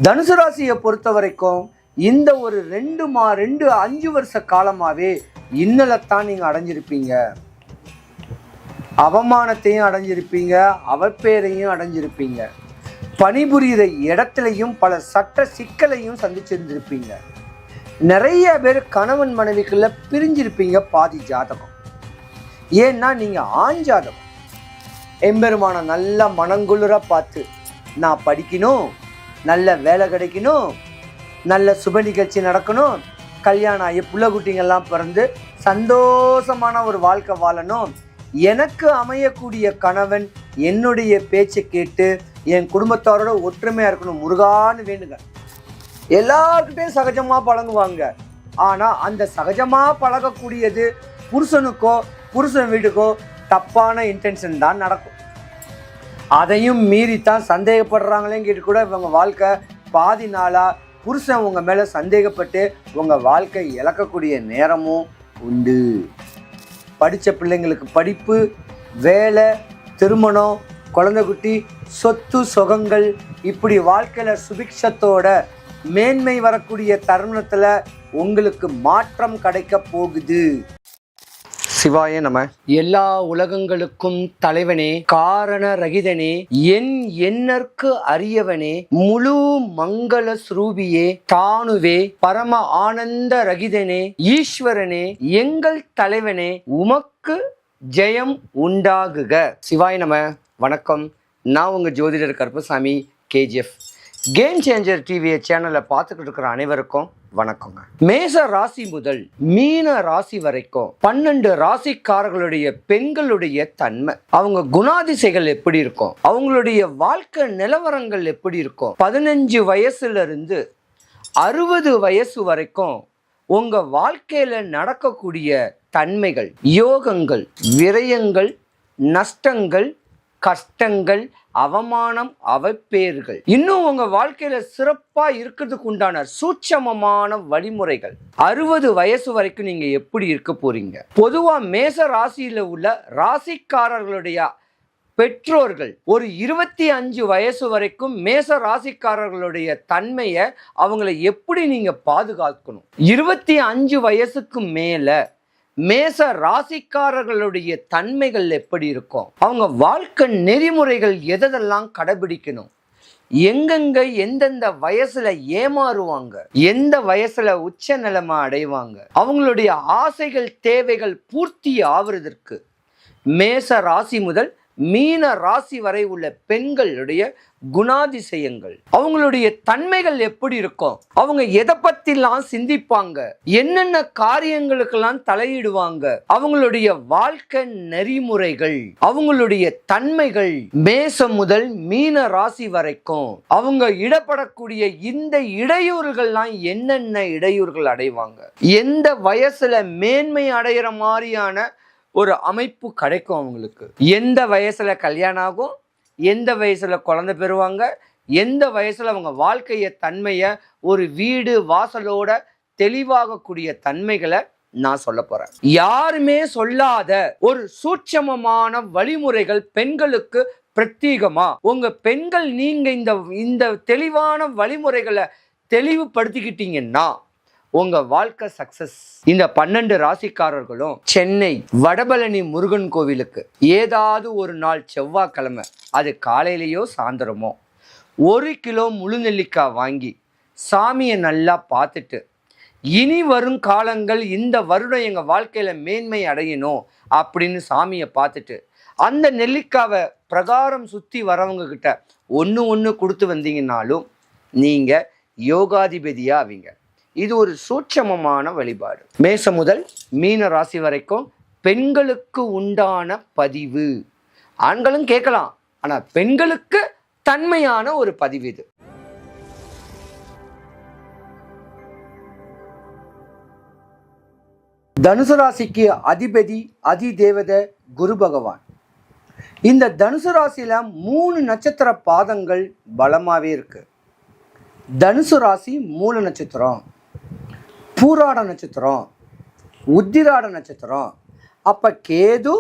தனுசு ராசியை பொறுத்த வரைக்கும் இந்த ஒரு 5 வருஷ காலமாகவே இன்னலைத்தான் நீங்கள் அடைஞ்சிருப்பீங்க. அவமானத்தையும் அடைஞ்சிருப்பீங்க, அவப்பேரையும் அடைஞ்சிருப்பீங்க. பணிபுரிகிற இடத்துலையும் பல சட்ட சிக்கலையும் சந்திச்சிருந்திருப்பீங்க. நிறைய பேர் கணவன் மனைவிக்குள்ள பிரிஞ்சிருப்பீங்க. பாதி ஜாதகம் ஏன்னா நீங்கள் ஆண் ஜாதகம். எம்பெருமான நல்லா மனங்குளிர பார்த்து நான் படிக்கணும், நல்ல வேலை கிடைக்கணும், நல்ல சுப நிகழ்ச்சி நடக்கணும், கல்யாணம் ஆகி புள்ள குட்டிங்கெல்லாம் பிறந்து சந்தோஷமான ஒரு வாழ்க்கை வாழணும், எனக்கு அமையக்கூடிய கணவன் என்னுடைய பேச்சை கேட்டு என் குடும்பத்தாரோட ஒற்றுமையாக இருக்கணும் முருகான்னு வேண்டுங்க. எல்லாருக்கிட்டையும் சகஜமாக பழகுவாங்க. ஆனால் அந்த சகஜமாக பழகக்கூடியது புருஷனுக்கோ புருஷன் வீட்டுக்கோ தப்பான இன்டென்ஷன் தான் நடக்கும். அதையும் மீறித்தான் சந்தேகப்படுறாங்களேன்னு கேட்டு கூட இவங்க வாழ்க்கை பாதி நாளாக புருஷன் உங்கள் மேலே சந்தேகப்பட்டு உங்கள் வாழ்க்கை இழக்கக்கூடிய நேரமும் உண்டு. படித்த பிள்ளைங்களுக்கு படிப்பு, வேலை, திருமணம், குழந்தை குட்டி, சொத்து சுகங்கள், இப்படி வாழ்க்கையில் சுபிக்ஷத்தோட மேன்மை வரக்கூடிய தருணத்தில் உங்களுக்கு மாற்றம் கிடைக்க போகுது. சிவாய நம. எல்லா உலகங்களுக்கும் தலைவனே, காரண ரகிதனே, என் எண்ணற்கு அரியவனே, முழு மங்கள ஸ்ரூபியே, தானுவே, பரம ஆனந்த ரகிதனே, ஈஸ்வரனே, எங்கள் தலைவனே, உமக்கு ஜெயம் உண்டாகுக. சிவாய நம. வணக்கம். நான் உங்கள் ஜோதிடர் Karuppasamy, KGF. Game changer TV சேனலை பார்த்துக்கிட்டு இருக்கிற அனைவருக்கும் வணக்கங்க. மேச ராசி முதல் மீன ராசி வரைக்கும் 12 ராசிக்காரர்களுடைய பெண்களுடைய தன்மை, அவங்க குணாதிசைகள் எப்படி இருக்கும், அவங்களுடைய வாழ்க்கை நிலவரங்கள் எப்படி இருக்கும், 15 வயசுல இருந்து 60 வயசு வரைக்கும் உங்க வாழ்க்கையில நடக்கக்கூடிய தன்மைகள், யோகங்கள், விரயங்கள், நஷ்டங்கள், கஷ்டங்கள், அவமானம், அவப்பேறுகள், இன்னும் உங்க வாழ்க்கையில சிறப்பா இருக்கிறதுக்கு உண்டான சூட்சமமான வழிமுறைகள். 60 வயசு வரைக்கும் நீங்க எப்படி இருக்க போறீங்க? பொதுவா மேச ராசியில உள்ள ராசிக்காரர்களுடைய பெற்றோர்கள் ஒரு 25 வயசு வரைக்கும் மேச ராசிக்காரர்களுடைய தன்மையை அவங்களை எப்படி நீங்க பாதுகாக்கணும். 25 வயசுக்கு மேல மேச ராசிக்காரர்களுடைய தன்மைகள் எப்படி இருக்கும், அவங்க வாழ்க்கை நெறிமுறைகள் எதெல்லாம் கடைபிடிக்கணும், எங்கெங்க எந்தெந்த வயசுல ஏமாறுவாங்க, எந்த வயசுல உச்ச நிலைமை அடைவாங்க, அவங்களுடைய ஆசைகள் தேவைகள் பூர்த்தி ஆவதற்கு மேச ராசி முதல் மீன ராசி வரை உள்ள பெண்களுடைய குணாதிசயங்கள், அவங்களுடைய தன்மைகள் எப்படி இருக்கும், அவங்க எதை பத்திலாம் சிந்திப்பாங்க, என்னென்ன காரியங்களுக்கெல்லாம் தலையிடுவாங்க, அவங்களுடைய வாழ்க்கை நெறிமுறைகள், அவங்களுடைய தன்மைகள், மேசம் முதல் மீன ராசி வரைக்கும் அவங்க இடப்படக்கூடிய இந்த இடையூறுகள்லாம் என்னென்ன இடையூறுகள் அடைவாங்க, எந்த வயசுல மேன்மை அடைகிற மாதிரியான ஒரு அமைப்பு கிடைக்கும் அவங்களுக்கு, எந்த வயசுல கல்யாணம் ஆகும், எந்த வயசுல குழந்தை பெறுவாங்க, எந்த வயசுல அவங்க வாழ்க்கைய தன்மையை ஒரு வீடு வாசலோட தெளிவாகக்கூடிய தன்மைகளை நான் சொல்ல போறேன். யாருமே சொல்லாத ஒரு சூட்சமமான வழிமுறைகள் பெண்களுக்கு பிரத்யேகமா உங்க பெண்கள் நீங்க இந்த தெளிவான வழிமுறைகளை தெளிவுபடுத்திக்கிட்டீங்கன்னா உங்க வாழ்க்கை சக்சஸ். இந்த 12 ராசிக்காரர்களும் சென்னை வடபழனி முருகன் கோவிலுக்கு ஏதாவது ஒரு நாள் செவ்வாய்க்கிழமை, அது காலையிலேயோ சாயந்தரமோ, 1 கிலோ முழு நெல்லிக்காய் வாங்கி சாமியை நல்லா பார்த்துட்டு, இனி வரும் காலங்கள் இந்த வருடம் எங்க வாழ்க்கையில மேன்மை அடையணும் அப்படின்னு சாமியை பார்த்துட்டு அந்த நெல்லிக்காவை பிரகாரம் சுத்தி வரவங்க கிட்ட ஒன்று கொடுத்து வந்தீங்கன்னாலும் நீங்க யோகாதிபதியா ஆவீங்க. இது ஒரு சூட்சமமான வழிபாடு. மேசம் முதல் மீன ராசி வரைக்கும் பெண்களுக்கு உண்டான பதிவு. ஆண்களும் கேட்கலாம், ஆனா பெண்களுக்கு தன்மையான ஒரு பதிவு இது. தனுசு ராசிக்கு அதிபதி அதிதேவத குரு பகவான். இந்த தனுசு ராசியில 3 நட்சத்திர பாதங்கள் பலமாவே இருக்கு. தனுசு ராசி மூல நட்சத்திரம், பூராட நட்சத்திரம், உத்திராட நட்சத்திரம். அப்ப கேது,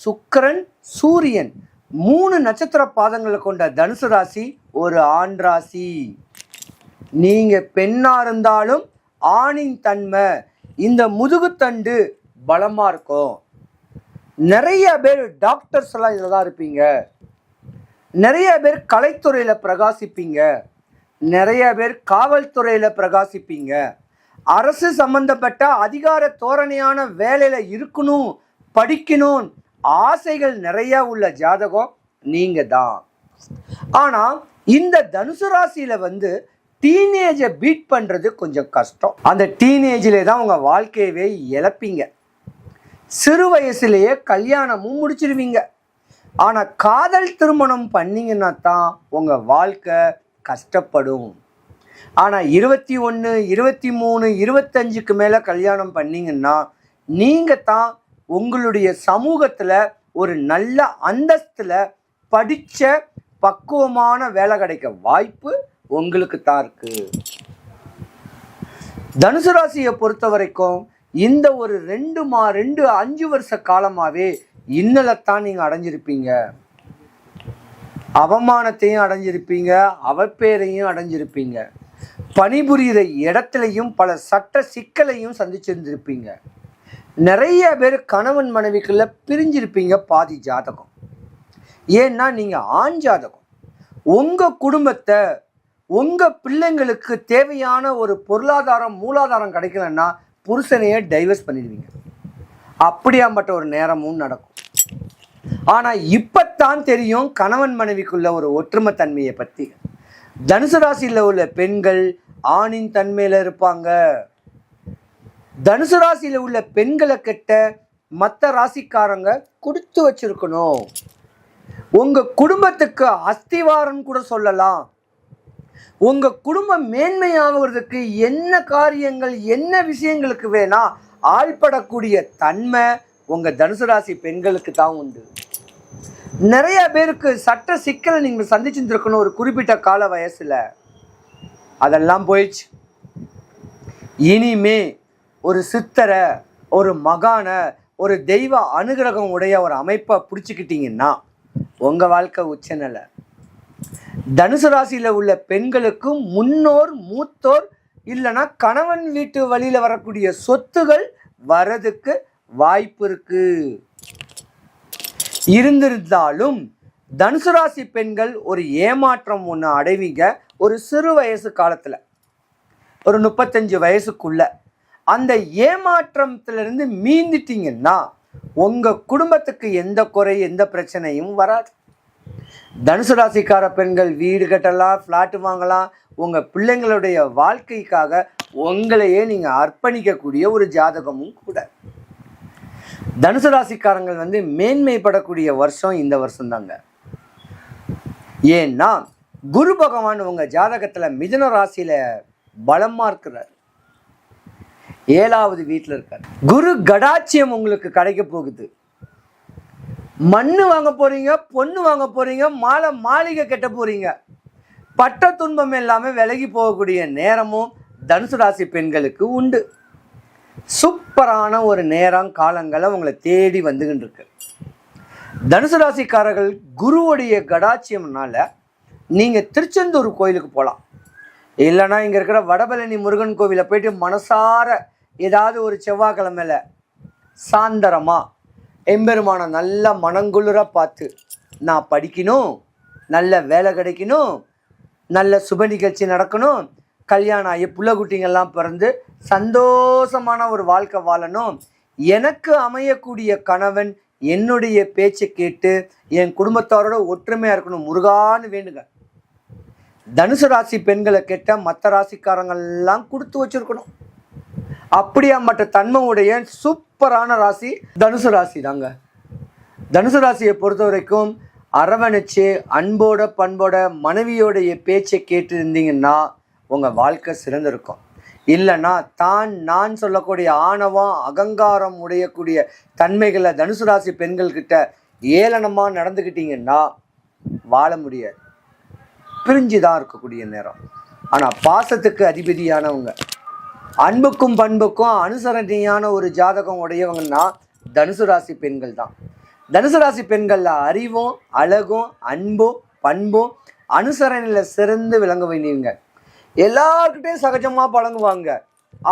சுக்கிரன், சூரியன் 3 நட்சத்திர பாதங்களை கொண்ட தனுசு ராசி ஒரு ஆண் ராசி. நீங்கள் பெண்ணாக இருந்தாலும் ஆணின் தன்மை, இந்த முதுகுத்தண்டு பலமாக இருக்கும். நிறைய பேர் டாக்டர்ஸ் எல்லாம் இதில் தான் இருப்பீங்க. நிறைய பேர் கலைத்துறையில் பிரகாசிப்பீங்க. நிறைய பேர் காவல்துறையில் பிரகாசிப்பீங்க. அரசு சம்பந்தப்பட்ட அதிகார தோரணையான வேலையில் இருக்கணும், படிக்கணும் ஆசைகள் நிறைய உள்ள ஜாதகம் நீங்க தான். ஆனால் இந்த தனுசு ராசியில் டீனேஜை பீட் பண்ணுறது கொஞ்சம் கஷ்டம். அந்த டீனேஜிலே தான் உங்கள் வாழ்க்கையவே இழப்பீங்க. சிறு வயசுலேயே கல்யாணமும் முடிச்சிருவீங்க. ஆனால் காதல் திருமணம் பண்ணிங்கன்னா தான் உங்கள் வாழ்க்கை கஷ்டப்படும். ஆனால் 21, 23, 25க்கு மேலே கல்யாணம் பண்ணிங்கன்னா நீங்கள் தான் உங்களுடைய சமூகத்தில் ஒரு நல்ல அந்தஸ்தில் படித்த பக்குவமான வேலை கிடைக்க வாய்ப்பு உங்களுக்கு தான் இருக்குது. தனுசு ராசியை பொறுத்த வரைக்கும் இந்த ஒரு 5 வருஷ காலமாகவே இன்னலைத்தான் நீங்கள் அடைஞ்சிருப்பீங்க. அவமானத்தையும் அடைஞ்சிருப்பீங்க, அவப்பேரையும் அடைஞ்சிருப்பீங்க. பணிபுரிகிற இடத்துலையும் பல சட்ட சிக்கலையும் சந்திச்சிருந்திருப்பீங்க. நிறைய பேர் கணவன் மனைவிக்குள்ள பிரிஞ்சிருப்பீங்க பாதி ஜாதகம். ஏன்னா நீங்கள் ஆண் ஜாதகம். உங்கள் குடும்பத்தை, உங்கள் பிள்ளைங்களுக்கு தேவையான ஒரு பொருளாதாரம் மூலாதாரம் கிடைக்கலன்னா புருஷனையே டைவர்ஸ் பண்ணிடுவீங்க. அப்படியாப்பட்ட ஒரு நேரமும் நடக்கும். ஆனால் இப்பத்தான் தெரியும் கணவன் மனைவிக்குள்ள ஒரு ஒற்றுமை தன்மையை பற்றி. தனுசு ராசியில் உள்ள பெண்கள் ஆணின் தன்மையில் இருப்பாங்க. தனுசு ராசியில் உள்ள பெண்களை கிட்ட மற்ற ராசிக்காரங்க கொடுத்து வச்சிருக்கணும். உங்கள் குடும்பத்துக்கு அஸ்திவாரம் கூட சொல்லலாம். உங்கள் குடும்பம் மேன்மையாகிறதுக்கு என்ன காரியங்கள், என்ன விஷயங்களுக்கு வேணா ஆள்படக்கூடிய தன்மை உங்கள் தனுசு ராசி பெண்களுக்கு தான் உண்டு. நிறைய பேருக்கு சட்ட சிக்கலை நீங்கள் சந்திச்சுருக்கணும் ஒரு குறிப்பிட்ட கால வயசில். அதெல்லாம் போயிடுச்சு. இனிமே ஒரு சித்தரை, ஒரு மகானை, ஒரு தெய்வ அனுகிரகம் உடைய ஒரு அமைப்பை பிடிச்சிக்கிட்டீங்கன்னா உங்கள் வாழ்க்கை உச்சநிலை. தனுசு ராசியில் உள்ள பெண்களுக்கு முன்னோர், மூத்தோர் இல்லைன்னா கணவன் வீட்டு வழியில் வரக்கூடிய சொத்துகள் வரதுக்கு வாய்ப்பு இருக்கு. இருந்திருந்தாலும் தனுசு ராசி பெண்கள் ஒரு ஏமாற்றம் ஒன்று அடைவீங்க. ஒரு சிறு வயசு காலத்தில், ஒரு 35 வயசுக்குள்ள அந்த ஏமாற்றத்திலிருந்து மீந்துட்டீங்கன்னா உங்கள் குடும்பத்துக்கு எந்த குறை, எந்த பிரச்சனையும் வராது. தனுசு ராசிக்கார பெண்கள் வீடு கட்டலாம், ஃப்ளாட்டு வாங்கலாம். உங்கள் பிள்ளைங்களுடைய வாழ்க்கைக்காக உங்களையே நீங்கள் அர்ப்பணிக்கக்கூடிய ஒரு ஜாதகமும் கூட. தனுசு ராசிக்காரங்கள் மேன்மைப்படக்கூடிய வருஷம் இந்த வருஷம் தாங்க. ஏன்னா குரு பகவான் உங்கள் ஜாதகத்தில் மிதுன ராசியில் பலமாக இருக்கிறார். 7வது வீட்டில் இருக்கார். குரு கடாட்சியம் உங்களுக்கு கிடைக்க போகுது. மண்ணு வாங்க போறீங்க, பொண்ணு வாங்க போறீங்க, மாளிகை கட்ட போறீங்க. பட்ட துன்பம் எல்லாமே விலகி போகக்கூடிய நேரமும் தனுசு ராசி பெண்களுக்கு உண்டு. சூப்பரான ஒரு நேரம், காலங்களை உங்களை தேடி வந்துகிட்டு இருக்கு. தனுசு ராசிக்காரர்கள் குருவுடைய கடாட்சியம்னால நீங்கள் திருச்செந்தூர் கோயிலுக்கு போகலாம். இல்லைன்னா இங்கே இருக்கிற வடபழனி முருகன் கோவிலை போயிட்டு மனசார ஏதாவது ஒரு செவ்வாய்க்கிழமையில சாந்தரமாக எம்பெருமான நல்ல மனங்குளிர பார்த்து, நான் படிக்கணும், நல்ல வேலை கிடைக்கணும், நல்ல சுப நிகழ்ச்சி நடக்கணும், கல்யாணம் ஆகி புள்ள குட்டிங்கெல்லாம் பிறந்து சந்தோஷமான ஒரு வாழ்க்கை வாழணும், எனக்கு அமையக்கூடிய கணவன் என்னுடைய பேச்சை கேட்டு என் குடும்பத்தாரோட ஒற்றுமையாக இருக்கணும் முருகான்னு வேண்டுங்க. தனுசு ராசி பெண்களை கேட்ட மற்ற ராசிக்காரங்கள்லாம் கொடுத்து வச்சிருக்கணும். அப்படியா மற்ற தன்மை உடைய சூப்பரான ராசி தனுசு ராசி தாங்க. தனுசு ராசியை பொறுத்த வரைக்கும் அரவணைச்சு அன்போட பண்போட மனைவியோடைய பேச்சை கேட்டு இருந்தீங்கன்னா உங்கள் வாழ்க்கை சிறந்திருக்கும். இல்லைன்னா நான் சொல்லக்கூடிய ஆணவம், அகங்காரம் உடையக்கூடிய தன்மைகளை தனுசு ராசி பெண்கள்கிட்ட ஏளனமாக நடந்துக்கிட்டீங்கன்னா வாழ முடியாது. பிரிஞ்சு தான் இருக்கக்கூடிய நேரம். ஆனால் பாசத்துக்கு அதிபதியானவங்க, அன்புக்கும் பண்புக்கும் அனுசரணையான ஒரு ஜாதகம் உடையவங்கன்னா தனுசு ராசி பெண்கள் தான். தனுசு ராசி பெண்களில் அறிவும், அழகும், அன்பும், பண்பும், அனுசரணையில் சிறந்து விளங்க வேண்டியவங்க. எல்லார்கிட்டையும் சகஜமாக பழகுவாங்க.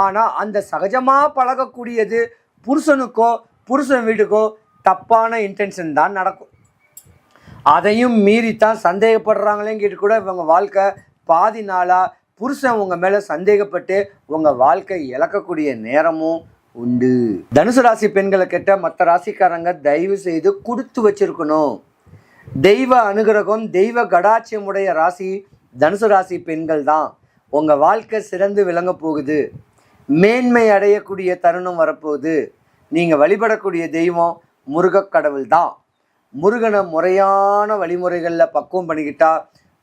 ஆனால் அந்த சகஜமாக பழகக்கூடியது புருஷனுக்கோ புருஷன் வீட்டுக்கோ தப்பான இன்டென்ஷன் தான் நடக்கும். அதையும் மீறித்தான் சந்தேகப்படுறாங்களேன்னு கேட்டு கூட இவங்க வாழ்க்கை பாதி நாளாக புருஷன் உங்கள் மேலே சந்தேகப்பட்டு உங்கள் வாழ்க்கை இழக்கக்கூடிய நேரமும் உண்டு. தனுசு ராசி பெண்களை கேட்ட மற்ற ராசிக்காரங்க தயவு செய்து கொடுத்து வச்சிருக்கணும். தெய்வ அனுகிரகம் தெய்வ கடாட்சியமுடைய ராசி தனுசு ராசி பெண்கள் தான். உங்கள் வாழ்க்கை சிறந்து விளங்க போகுது. மேன்மை அடையக்கூடிய தருணம் வரப்போகுது. நீங்கள் வழிபடக்கூடிய தெய்வம் முருகக்கடவுள் தான். முருகனை முறையான வழிமுறைகளில் பக்குவம் பண்ணிக்கிட்டா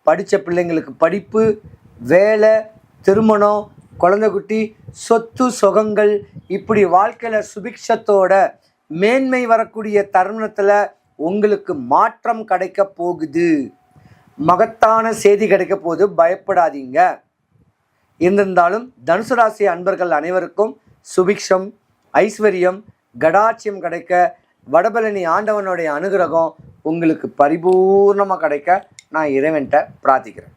படித்த பிள்ளைங்களுக்கு படிப்பு, வேலை, திருமணம், குழந்தை குட்டி, சொத்து சுகங்கள், இப்படி வாழ்க்கையில் சுபிக்ஷத்தோட மேன்மை வரக்கூடிய தருணத்தில் உங்களுக்கு மாற்றம் கிடைக்க போகுது. மகத்தான செய்தி கிடைக்க போகுது. பயப்படாதீங்க. இருந்திருந்தாலும் தனுசு ராசி அன்பர்கள் அனைவருக்கும் சுபிக்ஷம், ஐஸ்வர்யம், கடாட்சியம் கிடைக்க வடபழனி ஆண்டவனுடைய அனுகிரகம் உங்களுக்கு பரிபூர்ணமாக கிடைக்க நான் இறைவன்கிட்ட பிரார்த்திக்கிறேன்.